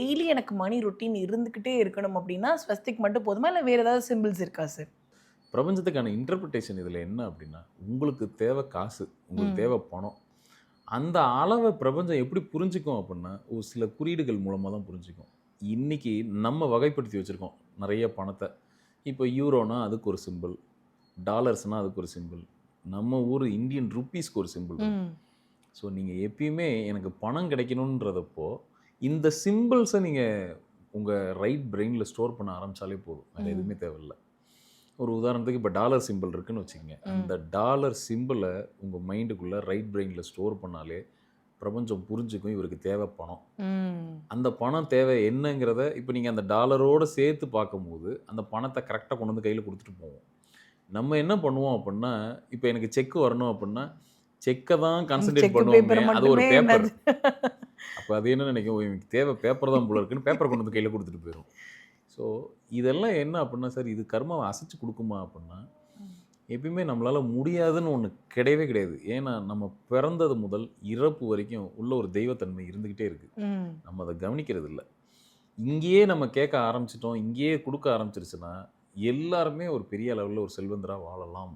Daily எனக்கு மணி routine இருந்துகிட்டே இருக்கணும் அப்படின்னா ஸ்வஸ்திக் மட்டும் போதுமா? இல்ல வேற ஏதாவது சிம்பிள்ஸ் இருக்கா சார்? பிரபஞ்சத்துக்கான இன்டர்பிரிட்டேஷன் இதில என்ன அப்படின்னா, உங்களுக்கு தேவை காசு, உங்களுக்கு ம். தேவை பணம். அந்த அளவ பிரபஞ்சம் எப்படி புரிஞ்சுக்கும் அப்படின்னா, ஒரு சில குறியீடுகள் மூலமா தான் புரிஞ்சுக்கும். இன்னைக்கு நம்ம வகைப்படுத்தி வச்சிருக்கோம் நெறைய பணத்த. இப்போ யூரோனா அதுக்கு ஒரு சிம்பல், டாலர்ஸ்னா அதுக்கு ஒரு சிம்பல், நம்ம ஊர் இந்தியன் ரூப்பீஸ்க்கு ஒரு சிம்பல் இருக்கு. ம். ஸோ நீங்க எப்பயுமே எனக்கு பணம் கிடைக்கணுன்றதப்போ, இந்த சிம்பிள்ஸ நீங்க உங்க ரைட் பிரெயின்ல ஸ்டோர் பண்ண ஆரம்பிச்சாலே போதும். வேற ம். எதுவுமே தேவையில்ல. ஒரு உதாரணத்துக்கு இப்போ டாலர் சிம்பிள் இருக்குன்னு வச்சுக்கங்க. ம். அந்த டாலர் சிம்பிள உங்க மைண்டுக்குள்ள ரைட் பிரெயின்ல ஸ்டோர் பண்ணாலே, பிரபஞ்சம் புரிஞ்சுக்கும் இவருக்கு தேவை பணம். ம். அந்த பணம் தேவை என்னங்கிறத இப்ப நீங்க அந்த டாலரோட சேர்த்து பார்க்கும்போது, அந்த பணத்த கரெக்ட்டா கொண்டு வந்து கையில குடுத்துட்டு போவும். நம்ம என்ன பண்ணுவோம் அப்புட்ன்னா, இப்ப எனக்கு செக் வரணும் அப்புட்ன்னா, செக்க தான் அந்த கான்சன்ட்ரேட் செக் பண்ணுவோமே, பேப்பர் அது ஒரு மட்டுமே பேப்பர். என்னது? அப்ப அது என்ன நினைக்கும், "ஓ! இவனுக்கு தேவை பேப்பர் தான் போல இருக்குன்னு" பேப்பர கொண்டு வந்து கையில குடுத்துட்டு போயிரும். ஸோ இதெல்லாம் என்ன அப்புட்ன்னா, சார் இது கர்மாவ அசச்சு குடுக்குமா அப்புட்ன்னா, எப்பயுமே நம்மளால முடியாதுன்னு ஒண்ணு கிடையவே கிடையாது. ஏன்னா, நம்ம பிறந்தது முதல் இறப்பு வரைக்கும் உள்ள ஒரு தெய்வத்தன்மை இருந்துகிட்டே இருக்கு. ம். நம்ம அத கவனிக்கிறது இல்ல. இங்கேயே நம்ம கேட்க ஆரம்பிச்சுட்டோம், இங்கேயே குடுக்க ஆரம்பிச்சுருச்சுன்னா, எல்லாருமே ஒரு பெரிய லெவல்ல ஒரு செல்வந்தரா வாழலாம்.